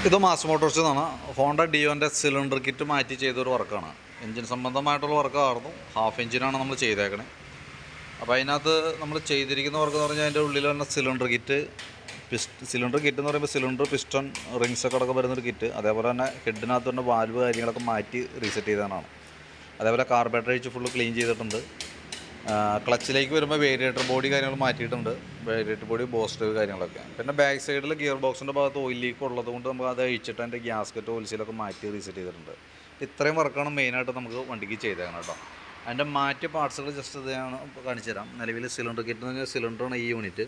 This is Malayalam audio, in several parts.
ഇത് മാസ് മോട്ടോഴ്സിൽ നിന്നാണ്. ഹോണ്ട ഡിയോൻ്റെ സിലിണ്ടർ കിറ്റ് മാറ്റി ചെയ്തൊരു വർക്കാണ്. എൻജിൻ സംബന്ധമായിട്ടുള്ള വർക്കായിരുന്നു. ഹാഫ് എഞ്ചിനാണ് നമ്മൾ ചെയ്തേക്കണേ. അപ്പോൾ അതിനകത്ത് നമ്മൾ ചെയ്തിരിക്കുന്ന വർക്ക് എന്ന് പറഞ്ഞാൽ അതിൻ്റെ ഉള്ളിൽ തന്നെ സിലിണ്ടർ കിറ്റ് എന്ന് പറയുമ്പോൾ സിലിണ്ടർ, പിസ്റ്റൺ, റിങ്സൊക്കെ അടക്കം വരുന്നൊരു കിറ്റ്. അതേപോലെ തന്നെ ഹെഡിനകത്ത് തന്നെ വാൽവ് കാര്യങ്ങളൊക്കെ മാറ്റി റീസെറ്റ് ചെയ്തതാണ്. അതേപോലെ കാർബറേറ്റർ അഴിച്ച് ഫുള്ള് ക്ലീൻ ചെയ്തിട്ടുണ്ട്. ക്ലച്ചിലേക്ക് വരുമ്പോൾ വേരിയേറ്റർ ബോഡി കാര്യങ്ങൾ മാറ്റിയിട്ടുണ്ട്. വേരിയേറ്റർ ബോഡി, ബോസ്റ്റർ കാര്യങ്ങളൊക്കെ. പിന്നെ ബാക്ക് സൈഡിൽ ഗിയർ ബോക്സിൻ്റെ ഭാഗത്ത് ഓയിൽ ലീക്ക് ഉള്ളത് കൊണ്ട് നമുക്ക് അത് അഴിച്ചിട്ട് അതിൻ്റെ ഗ്യാസ്കറ്റ്, ഓയിൽസിലൊക്കെ മാറ്റി റീസെറ്റ് ചെയ്തിട്ടുണ്ട്. ഇത്രയും വർക്കാണ് മെയിനായിട്ട് നമുക്ക് വണ്ടിക്ക് ചെയ്തേക്കണം കേട്ടോ. അതിൻ്റെ മാറ്റിയ പാർട്സുകൾ ജസ്റ്റ് ഇത് ഞാൻ കാണിച്ചു തരാം. നിലവിൽ സിലിണ്ടർ കിറ്റ് എന്ന് പറഞ്ഞാൽ സിലിണ്ടറാണ് ഈ യൂണിറ്റ്.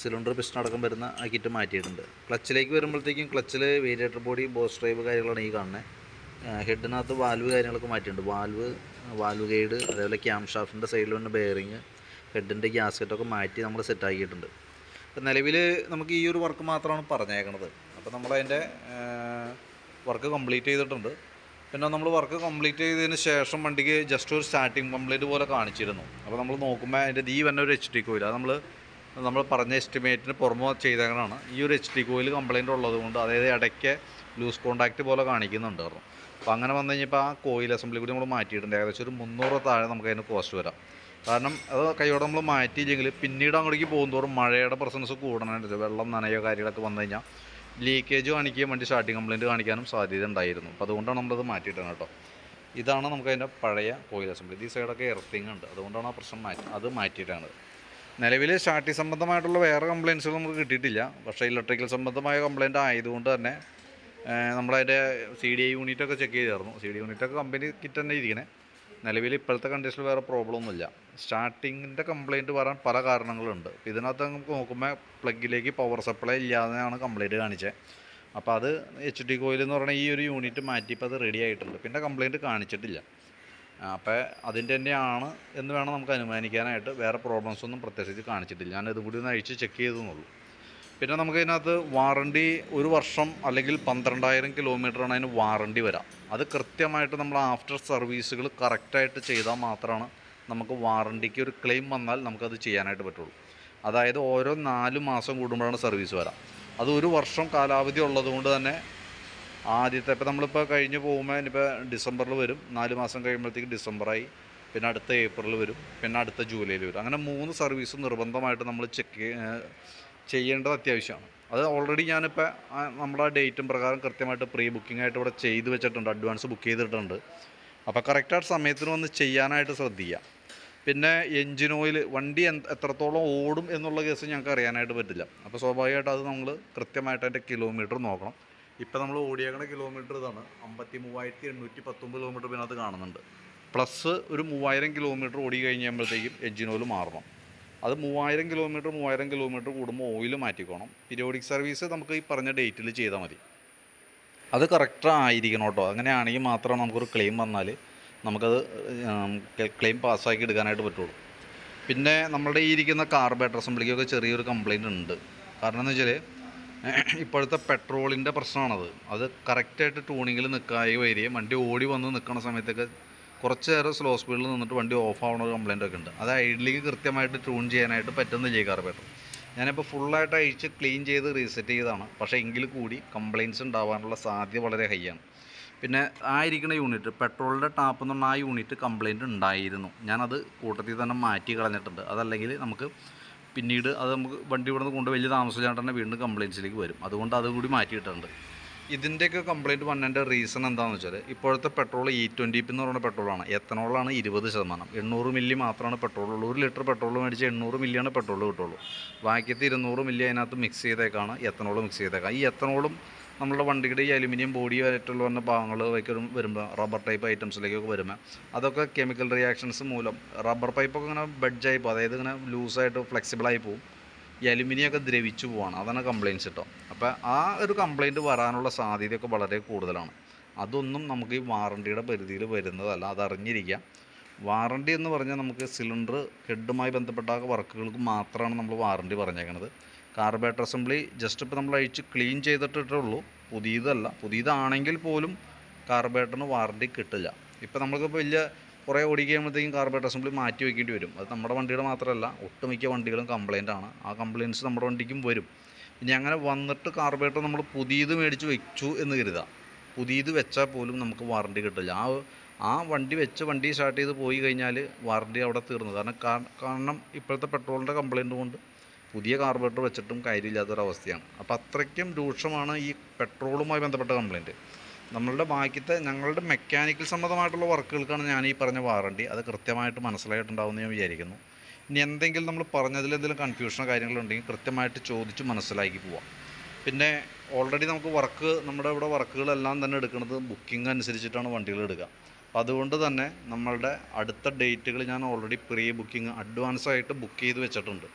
സിലിണ്ടർ, പിസ്റ്റൺ അടക്കം വരുന്ന ആ കിറ്റ് മാറ്റിയിട്ടുണ്ട്. ക്ലച്ചിലേക്ക് വരുമ്പോഴത്തേക്കും ക്ലച്ചിൽ വേരിയേറ്റർ ബോഡി, ബോസ് ഡ്രൈവ് കാര്യങ്ങളാണ് ഈ കാണുന്നത്. ഹെഡിനകത്ത് വാൽവ് കാര്യങ്ങളൊക്കെ മാറ്റിയിട്ടുണ്ട്. വാൽവ് ഗൈഡ്, അതേപോലെ ക്യാം ഷാഫ്റ്റിൻ്റെ സൈഡിൽ വന്ന ബെയറിങ്, ഹെഡിൻ്റെ ഗ്യാസ്കറ്റൊക്കെ മാറ്റി നമ്മൾ സെറ്റാക്കിയിട്ടുണ്ട്. അപ്പോൾ നിലവിൽ നമുക്ക് ഈ ഒരു വർക്ക് മാത്രമാണ് പറഞ്ഞേക്കണത്. അപ്പോൾ നമ്മളതിൻ്റെ വർക്ക് കംപ്ലീറ്റ് ചെയ്തിട്ടുണ്ട്. പിന്നെ നമ്മൾ വർക്ക് കംപ്ലീറ്റ് ചെയ്തതിന് ശേഷം വണ്ടിക്ക് ജസ്റ്റ് ഒരു സ്റ്റാർട്ടിങ് കംപ്ലൈൻറ്റ് പോലെ കാണിച്ചിരുന്നു. അപ്പോൾ നമ്മൾ നോക്കുമ്പോൾ അതിൻ്റെ ഈ വന്ന ഒരു HT കോയിൽ, അത് നമ്മൾ പറഞ്ഞ എസ്റ്റിമേറ്റിന് പുറമെ ചെയ്തേക്കണതാണ്. ഈ ഒരു HT കോയിൽ കംപ്ലൈൻറ്റ് ഉള്ളത് കൊണ്ട്, അതായത് ഇടയ്ക്ക് ലൂസ് കോൺടാക്റ്റ് പോലെ കാണിക്കുന്നുണ്ടായിരുന്നു. അപ്പോൾ അങ്ങനെ വന്നു കഴിഞ്ഞപ്പോൾ ആ കോയിൽ അസംബ്ലി കൂടി നമ്മൾ മാറ്റിയിട്ടുണ്ട്. ഏകദേശം ഒരു 300 താഴെ നമുക്ക് അതിന് കോസ്റ്റ് വരാം. കാരണം അത് കൈയോടെ നമ്മൾ മാറ്റിയില്ലെങ്കിൽ പിന്നീട് അങ്ങോട്ടേക്ക് പോകുന്നതോറും മഴയുടെ പ്രസൻസ് കൂടണമായിട്ട് വെള്ളം നനയോ കാര്യങ്ങളൊക്കെ വന്നു കഴിഞ്ഞാൽ ലീക്കേജ് കാണിക്കുകയും വണ്ടി സ്റ്റാർട്ടിങ് കംപ്ലൈൻറ്റ് കാണിക്കാനും സാധ്യത ഉണ്ടായിരുന്നു. അപ്പോൾ അതുകൊണ്ടാണ് നമ്മളത് മാറ്റിയിട്ടാണ് കേട്ടോ. ഇതാണ് നമുക്ക് അതിൻ്റെ പഴയ കോയിൽ അസംബ്ലി. ഈ സൈഡൊക്കെ എർത്തിങ് ഉണ്ട്, അതുകൊണ്ടാണ് ആ പ്രശ്നം അത് മാറ്റിയിട്ടാണ്. നിലവിൽ സ്റ്റാർട്ടിങ് സംബന്ധമായിട്ടുള്ള വേറെ കംപ്ലയിൻസുകൾ നമുക്ക് കിട്ടിയിട്ടില്ല. പക്ഷേ ഇലക്ട്രിക്കൽ സംബന്ധമായ കംപ്ലയിൻ്റ് ആയതുകൊണ്ട് തന്നെ നമ്മളതിൻ്റെ CDI യൂണിറ്റൊക്കെ ചെക്ക് ചെയ്തായിരുന്നു. CDI യൂണിറ്റൊക്കെ കമ്പനി കിറ്റ് തന്നെ ഇരിക്കണേ. നിലവിൽ ഇപ്പോഴത്തെ കണ്ടീഷനിൽ വേറെ പ്രോബ്ലം ഒന്നുമില്ല. സ്റ്റാർട്ടിങ്ങിൻ്റെ കംപ്ലയിൻറ്റ് വരാൻ പല കാരണങ്ങളുണ്ട്. ഇതിനകത്ത് നമുക്ക് നോക്കുമ്പോൾ പ്ലഗിലേക്ക് പവർ സപ്ലൈ ഇല്ലാതെയാണ് കംപ്ലയിൻറ്റ് കാണിച്ചത്. അപ്പോൾ അത് HT കോയിൽ എന്ന് പറയുന്ന ഈ ഒരു യൂണിറ്റ് മാറ്റിയപ്പോൾ അത് റെഡി ആയിട്ടുണ്ട്. പിന്നെ കംപ്ലയിൻറ്റ് കാണിച്ചിട്ടില്ല. അപ്പോൾ അതിൻ്റെ തന്നെയാണ് എന്ന് വേണം നമുക്ക് അനുമാനിക്കാനായിട്ട്. വേറെ പ്രോബ്ലംസ് ഒന്നും പ്രത്യേകിച്ച് കാണിച്ചിട്ടില്ല. ഞാൻ ഇതും കൂടി ഒന്ന് അഴിച്ച് ചെക്ക് ചെയ്തെന്നുള്ളൂ. പിന്നെ നമുക്ക് ഇതിനകത്ത് വാറണ്ടി 1 വർഷം അല്ലെങ്കിൽ 12,000 കിലോമീറ്ററാണ് അതിന് വാറണ്ടി വരാം. അത് കൃത്യമായിട്ട് നമ്മൾ ആഫ്റ്റർ സർവീസുകൾ കറക്റ്റായിട്ട് ചെയ്താൽ മാത്രമാണ് നമുക്ക് വാറണ്ടിക്ക് ഒരു ക്ലെയിം വന്നാൽ നമുക്കത് ചെയ്യാനായിട്ട് പറ്റുള്ളൂ. അതായത് ഓരോ 4 മാസം കൂടുമ്പോഴാണ് സർവീസ് വരാം. അത് 1 വർഷം കാലാവധി ഉള്ളതുകൊണ്ട് തന്നെ ആദ്യത്തെ ഇപ്പോൾ നമ്മളിപ്പോൾ കഴിഞ്ഞ് പോകുമ്പോൾ ഇനിയിപ്പോൾ ഡിസംബറിൽ വരും, 4 മാസം കഴിയുമ്പോഴത്തേക്ക് ഡിസംബറായി, പിന്നെ അടുത്ത ഏപ്രിൽ വരും, പിന്നെ അടുത്ത ജൂലൈയിൽ വരും. അങ്ങനെ 3 സർവീസ് നിർബന്ധമായിട്ട് നമ്മൾ ചെയ്യേണ്ടത് അത്യാവശ്യമാണ്. അത് ഓൾറെഡി ഞാനിപ്പോൾ നമ്മുടെ ഡേറ്റും പ്രകാരം കൃത്യമായിട്ട് പ്രീ ബുക്കിംഗ് ആയിട്ട് ഇവിടെ ചെയ്ത് വെച്ചിട്ടുണ്ട്, അഡ്വാൻസ് ബുക്ക് ചെയ്തിട്ടുണ്ട്. അപ്പോൾ കറക്റ്റായിട്ട് സമയത്തിന് വന്ന് ചെയ്യാനായിട്ട് ശ്രദ്ധിക്കുക. പിന്നെ എൻജിൻ ഓയിൽ, വണ്ടി എത്രത്തോളം ഓടും എന്നുള്ള കേസ് ഞങ്ങൾക്ക് അറിയാനായിട്ട് പറ്റില്ല. അപ്പോൾ സ്വാഭാവികമായിട്ട് അത് നമ്മൾ കൃത്യമായിട്ട് അതിൻ്റെ കിലോമീറ്റർ നോക്കണം. ഇപ്പോൾ നമ്മൾ ഓടിയേക്കണ കിലോമീറ്റർ ഇതാണ്, 53,819 കിലോമീറ്റർ പിന്നെ അത് കാണുന്നുണ്ട്. പ്ലസ് ഒരു 3000 കിലോമീറ്റർ ഓടി കഴിയുമ്പോഴത്തേക്കും എൻജിൻ ഓയിൽ മാറണം. അത് 3000 കിലോമീറ്റർ കൂടുമ്പോൾ ഓയിൽ മാറ്റിക്കോണം. പീരിയോഡിക് സർവീസ് നമുക്ക് ഈ പറഞ്ഞ ഡേറ്റിൽ ചെയ്താൽ മതി. അത് കറക്റ്റ് ആയിരിക്കണം കേട്ടോ. അങ്ങനെയാണെങ്കിൽ മാത്രമാണ് നമുക്കൊരു ക്ലെയിം വന്നാൽ നമുക്കത് ക്ലെയിം പാസ്സാക്കി എടുക്കാനായിട്ട് പറ്റുള്ളൂ. പിന്നെ നമ്മളുടെ ഈ ഇരിക്കുന്ന കാർബറേറ്റർ അസംബ്ലിക്കൊക്കെ ചെറിയൊരു കംപ്ലയിൻ്റ് ഉണ്ട്. കാരണം എന്ന് വെച്ചാൽ ഇപ്പോഴത്തെ പെട്രോളിൻ്റെ പ്രശ്നമാണത്. അത് കറക്റ്റായിട്ട് ട്യൂണിങ്ങിൽ നിൽക്കാതെ വരികയും വണ്ടി ഓടി വന്ന് നിൽക്കുന്ന സമയത്തൊക്കെ കുറച്ച് നേരം സ്ലോ സ്പീഡിൽ നിന്നിട്ട് വണ്ടി ഓഫ് ആവുന്ന ഒരു കംപ്ലയിൻ്റ് ഒക്കെ ഉണ്ട്. അത് ഐഡിലേക്ക് കൃത്യമായിട്ട് ട്യൂൺ ചെയ്യാനായിട്ട് പറ്റുന്നില്ല ഈ കാർബറേറ്റർ. ഞാനിപ്പോൾ ഫുള്ളായിട്ട് അഴിച്ച് ക്ലീൻ ചെയ്ത് റീസെറ്റ് ചെയ്തതാണ്. പക്ഷേ എങ്കിൽ കൂടി കംപ്ലയിൻറ്റ്സ് ഉണ്ടാകാനുള്ള സാധ്യത വളരെ ഹൈ ആണ്. പിന്നെ ആ ഇരിക്കുന്ന യൂണിറ്റ്, പെട്രോളിൻ്റെ ടാപ്പ് എന്ന് പറഞ്ഞാൽ ആ യൂണിറ്റ് കംപ്ലയിൻറ്റ് ഉണ്ടായിരുന്നു. ഞാനത് കൂട്ടത്തിൽ തന്നെ മാറ്റി കളഞ്ഞിട്ടുണ്ട്. അതല്ലെങ്കിൽ നമുക്ക് പിന്നീട് അത് നമുക്ക് വണ്ടി ഇവിടെ നിന്ന് കൊണ്ട് വലിയ താമസിച്ചാൽ തന്നെ വീണ്ടും കംപ്ലയിൻറ്റ്സിലേക്ക് വരും. അതുകൊണ്ട് അതുകൂടി മാറ്റിയിട്ടുണ്ട്. ഇതിൻ്റെയൊക്കെ കംപ്ലയിൻറ്റ് വന്നതിൻ്റെ റീസൺ എന്താണെന്ന് വെച്ചാൽ ഇപ്പോഴത്തെ പെട്രോൾ E20 എന്ന് പറയുന്ന പെട്രോളാണ്. എത്തനോളാണ് 20%. 800 മില്ലി മാത്രമാണ് പെട്രോളുള്ളൂ. 1 ലിറ്റർ പെട്രോൾ മേടിച്ച് 800 മില്ലിയാണ് പെട്രോൾ കിട്ടുള്ളൂ. ബാക്കിയത്തെ 200 മില്ലി അതിനകത്ത് മിക്സ് ചെയ്തേക്കാണ്, എത്തനോൾ മിക്സ് ചെയ്തേക്കാം. ഈ എത്തനോളും നമ്മളുടെ വണ്ടിയുടെ ഈ അലുമിനിയം ബോഡി ആയിട്ടുള്ള വന്ന ഭാഗങ്ങൾ വരുമ്പോൾ റബ്ബർ ടൈപ്പ് ഐറ്റംസിലേക്കൊക്കെ വരുമ്പോൾ അതൊക്കെ കെമിക്കൽ റിയാക്ഷൻസ് മൂലം റബ്ബർ പൈപ്പൊക്കെ ഇങ്ങനെ ബഡ്ജായി പോകും. അതായത് ഇങ്ങനെ ലൂസായിട്ട് ഫ്ലെക്സിബിളായി പോകും. ഈ അലുമിനിയൊക്കെ ദ്രവിച്ചു പോവാണ്. അതാണ് കംപ്ലയിൻറ്റ്സ് കേട്ടോ. അപ്പോൾ ആ ഒരു കംപ്ലയിൻറ്റ് വരാനുള്ള സാധ്യതയൊക്കെ വളരെ കൂടുതലാണ്. അതൊന്നും നമുക്ക് ഈ വാറണ്ടിയുടെ പരിധിയിൽ വരുന്നതല്ല, അതറിഞ്ഞിരിക്കുക. വാറണ്ടി എന്ന് പറഞ്ഞാൽ നമുക്ക് സിലിണ്ടർ ഹെഡുമായി ബന്ധപ്പെട്ട വർക്കുകൾക്ക് മാത്രമാണ് നമ്മൾ വാറണ്ടി പറഞ്ഞേക്കുന്നത്. കാർബറേറ്റർ അസംബ്ലി ജസ്റ്റ് ഇപ്പോൾ നമ്മൾ അഴിച്ച് ക്ലീൻ ചെയ്തിട്ടേ ഉള്ളൂ, പുതിയതല്ല. പുതിയതാണെങ്കിൽ പോലും കാർബറേറ്ററിന് വാറണ്ടി കിട്ടില്ല. ഇപ്പോൾ നമുക്കിപ്പോൾ വലിയ കുറേ ഓടിക്കുമ്പോഴത്തേക്കും കാർബറേറ്റർ അസംബ്ലി മാറ്റി വയ്ക്കേണ്ടി വരും. അത് നമ്മുടെ വണ്ടിയുടെ മാത്രമല്ല, ഒട്ടുമിക്ക വണ്ടികളും കംപ്ലയിൻ്റ് ആണ്. ആ കംപ്ലയിൻറ്റ്സ് നമ്മുടെ വണ്ടിക്കും വരും. ഇനി അങ്ങനെ വന്നിട്ട് കാർബറേറ്റർ നമ്മൾ പുതിയത് മേടിച്ച് വെച്ചു എന്ന് കരുതാം, പുതിയത് വെച്ചാൽ പോലും നമുക്ക് വാറണ്ടി കിട്ടില്ല. ആ വണ്ടി വണ്ടി സ്റ്റാർട്ട് ചെയ്ത് പോയി കഴിഞ്ഞാൽ വാറണ്ടി അവിടെ തീർന്നു. കാരണം ഇപ്പോഴത്തെ പെട്രോളിൻ്റെ കംപ്ലയിൻറ്റ് കൊണ്ട് പുതിയ കാർബറേറ്റർ വെച്ചിട്ടും കാര്യമില്ലാത്തൊരവസ്ഥയാണ്. അപ്പോൾ അത്രയ്ക്കും രൂക്ഷമാണ് ഈ പെട്രോളുമായി ബന്ധപ്പെട്ട കംപ്ലയിൻറ്റ്. ഞങ്ങളുടെ മെക്കാനിക്കൽ സംബന്ധമായിട്ടുള്ള വർക്കുകൾക്കാണ് ഞാൻ ഈ പറഞ്ഞ വാറണ്ടി. അത് കൃത്യമായിട്ട് മനസ്സിലായിട്ടുണ്ടാവുമെന്ന് ഞാൻ വിചാരിക്കുന്നു. ഇനി എന്തെങ്കിലും നമ്മൾ പറഞ്ഞതിൽ എന്തെങ്കിലും കൺഫ്യൂഷനോ കാര്യങ്ങളുണ്ടെങ്കിൽ കൃത്യമായിട്ട് ചോദിച്ച് മനസ്സിലാക്കി പോവാം. പിന്നെ ഓൾറെഡി നമുക്ക് നമ്മുടെ ഇവിടെ വർക്കുകളെല്ലാം തന്നെ എടുക്കുന്നത് ബുക്കിംഗ് അനുസരിച്ചിട്ടാണ് വണ്ടികൾ എടുക്കുക. അപ്പോൾ അതുകൊണ്ട് തന്നെ നമ്മളുടെ അടുത്ത ഡേറ്റുകൾ ഞാൻ ഓൾറെഡി പ്രീ ബുക്കിംഗ് അഡ്വാൻസായിട്ട് ബുക്ക് ചെയ്ത് വെച്ചിട്ടുണ്ട്.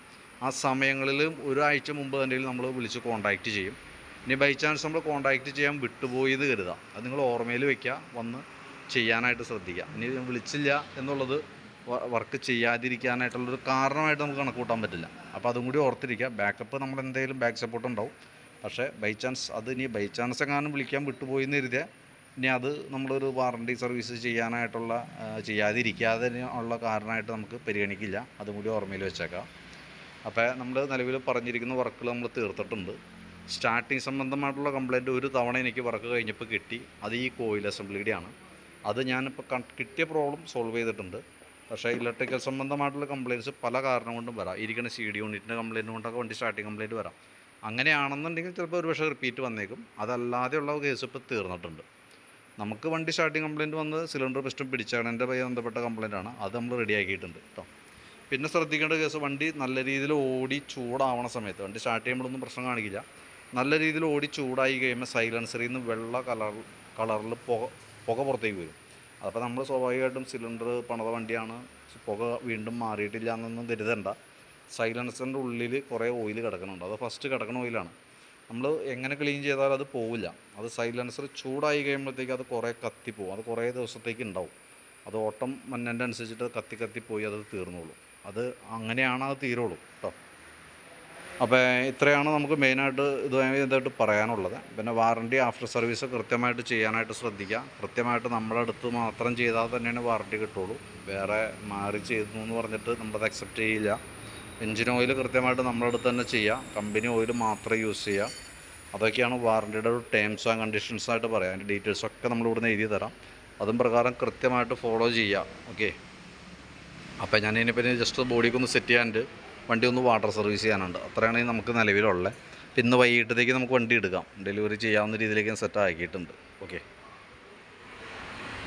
ആ സമയങ്ങളിൽ ഒരാഴ്ച മുമ്പ് തന്നെ നമ്മൾ വിളിച്ച് കോൺടാക്റ്റ് ചെയ്യും. ഇനി ബൈ ചാൻസ് നമ്മൾ കോൺടാക്റ്റ് ചെയ്യാൻ വിട്ടുപോയത് കരുതാം, അത് നിങ്ങൾ ഓർമ്മയിൽ വയ്ക്കുക, വന്ന് ചെയ്യാനായിട്ട് ശ്രദ്ധിക്കുക. ഇനി വിളിച്ചില്ല എന്നുള്ളത് വർക്ക് ചെയ്യാതിരിക്കാനായിട്ടുള്ളൊരു കാരണമായിട്ട് നമുക്ക് കണക്ക് കൂട്ടാൻ പറ്റില്ല. അപ്പോൾ അതും കൂടി ഓർത്തിരിക്കുക. ബാക്കപ്പ് നമ്മൾ എന്തെങ്കിലും ബാക്ക് സപ്പോർട്ട് ഉണ്ടാവും. പക്ഷേ ബൈ ചാൻസ് എങ്ങാനും വിളിക്കാൻ വിട്ടുപോയി എന്ന് കരുതിയാൽ ഇനി അത് നമ്മളൊരു വാറണ്ടി സർവീസ് ചെയ്യാതിരിക്കാതെ ഉള്ള കാരണമായിട്ട് നമുക്ക് പരിഗണിക്കില്ല. അതും കൂടി ഓർമ്മയിൽ വെച്ചേക്കാം. അപ്പോൾ നമ്മൾ നിലവിൽ പറഞ്ഞിരിക്കുന്ന വർക്കുകൾ നമ്മൾ തീർത്തിട്ടുണ്ട്. സ്റ്റാർട്ടിങ് സംബന്ധമായിട്ടുള്ള കംപ്ലയിൻറ്റ് ഒരു തവണ എനിക്ക് വർക്ക് കഴിഞ്ഞപ്പോൾ കിട്ടി. അത് ഈ കോയിൽ അസംബ്ലിയുടെയാണ്. അത് ഞാനിപ്പോൾ കിട്ടിയ പ്രോബ്ലം സോൾവ് ചെയ്തിട്ടുണ്ട്. പക്ഷേ ഇലക്ട്രിക്കൽ സംബന്ധമായിട്ടുള്ള കംപ്ലയിൻറ്റ്സ് പല കാരണം കൊണ്ടും വരാം. ഇരിക്കുന്ന CD യൂണിറ്റിൻ്റെ കംപ്ലയിൻറ്റ് കൊണ്ടൊക്കെ വണ്ടി സ്റ്റാർട്ടിങ് കംപ്ലയിൻറ്റ് വരാം. അങ്ങനെയാണെന്നുണ്ടെങ്കിൽ ചിലപ്പോൾ ഒരു പക്ഷേ റിപ്പീറ്റ് വന്നേക്കും. അതല്ലാതെയുള്ള കേസ് ഇപ്പോൾ തീർന്നിട്ടുണ്ട്. നമുക്ക് വണ്ടി സ്റ്റാർട്ടിങ് കംപ്ലയിൻറ്റ് വന്ന് സിലിണ്ടർ പിസ്റ്റൺ പിടിച്ചതിൻ്റെ ബന്ധപ്പെട്ട കംപ്ലയിൻ്റാണ്. അത് നമ്മൾ റെഡിയാക്കിയിട്ടുണ്ട് കേട്ടോ. പിന്നെ ശ്രദ്ധിക്കേണ്ട കേസ്, വണ്ടി നല്ല രീതിയിൽ ഓടി ചൂടാവണ സമയത്ത്, വണ്ടി സ്റ്റാർട്ട് ചെയ്യുമ്പോഴൊന്നും പ്രശ്നം കാണിക്കില്ല, നല്ല രീതിയിൽ ഓടി ചൂടായി കഴിയുമ്പോൾ സൈലൻസറിൽ നിന്ന് വെള്ള കളറിൽ പുക പുറത്തേക്ക് വരും. അപ്പോൾ നമ്മൾ സ്വാഭാവികമായിട്ടും സിലിണ്ടർ പണിത വണ്ടിയാണ്, പുക വീണ്ടും മാറിയിട്ടില്ല എന്നൊന്നും കരുതണ്ട. സൈലൻസറിൻ്റെ ഉള്ളിൽ കുറേ ഓയിൽ കിടക്കുന്നുണ്ട്. അത് ഫസ്റ്റ് കിടക്കുന്ന ഓയിലാണ്. നമ്മൾ എങ്ങനെ ക്ലീൻ ചെയ്താലും അത് പോവില്ല. അത് സൈലൻസർ ചൂടായി കഴിയുമ്പോഴത്തേക്ക് അത് കുറേ കത്തിപ്പോവും. അത് കുറേ ദിവസത്തേക്ക് ഉണ്ടാവും. അത് ഓട്ടം മന്നൻ്റെ അനുസരിച്ചിട്ട് കത്തിപ്പോയി അത് തീർന്നോളും. അത് അങ്ങനെയാണ് അത് തീരുള്ളൂ കേട്ടോ. അപ്പോൾ ഇത്രയാണ് നമുക്ക് മെയിനായിട്ട് ഇതായിട്ട് പറയാനുള്ളത്. പിന്നെ വാറണ്ടി ആഫ്റ്റർ സർവീസ് കൃത്യമായിട്ട് ചെയ്യാനായിട്ട് ശ്രദ്ധിക്കുക. കൃത്യമായിട്ട് നമ്മുടെ അടുത്ത് മാത്രം ചെയ്താൽ തന്നെയാണ് വാറണ്ടി കിട്ടുള്ളൂ. വേറെ മാറി ചെയ്തു എന്ന് പറഞ്ഞിട്ട് നമ്മളത് അക്സെപ്റ്റ് ചെയ്യില്ല. എൻജിൻ ഓയിൽ കൃത്യമായിട്ട് നമ്മുടെ അടുത്ത് തന്നെ ചെയ്യുക. കമ്പനി ഓയിൽ മാത്രമേ യൂസ് ചെയ്യുക. അതൊക്കെയാണ് വാറണ്ടിയുടെ ഒരു ടേംസ് ആൻഡ് കണ്ടീഷൻസായിട്ട് പറയാം. അതിൻ്റെ ഡീറ്റെയിൽസൊക്കെ നമ്മളിവിടുന്ന് എഴുതി തരാം. അതും പ്രകാരം കൃത്യമായിട്ട് ഫോളോ ചെയ്യുക. ഓക്കെ. അപ്പോൾ ഞാൻ ഇനിയിപ്പോൾ ജസ്റ്റ് ബോഡിക്കൊന്ന് സെറ്റ് ചെയ്യാനുണ്ട്, വണ്ടി ഒന്ന് വാട്ടർ സർവീസ് ചെയ്യാനുണ്ട്. അത്രയാണ് നമുക്ക് നിലവിലുള്ളത്. പിന്നെ വൈകിട്ടത്തേക്ക് നമുക്ക് വണ്ടി എടുക്കാം, ഡെലിവറി ചെയ്യാവുന്ന രീതിയിലേക്ക് സെറ്റ് ആക്കിയിട്ടുണ്ട്. ഓക്കെ.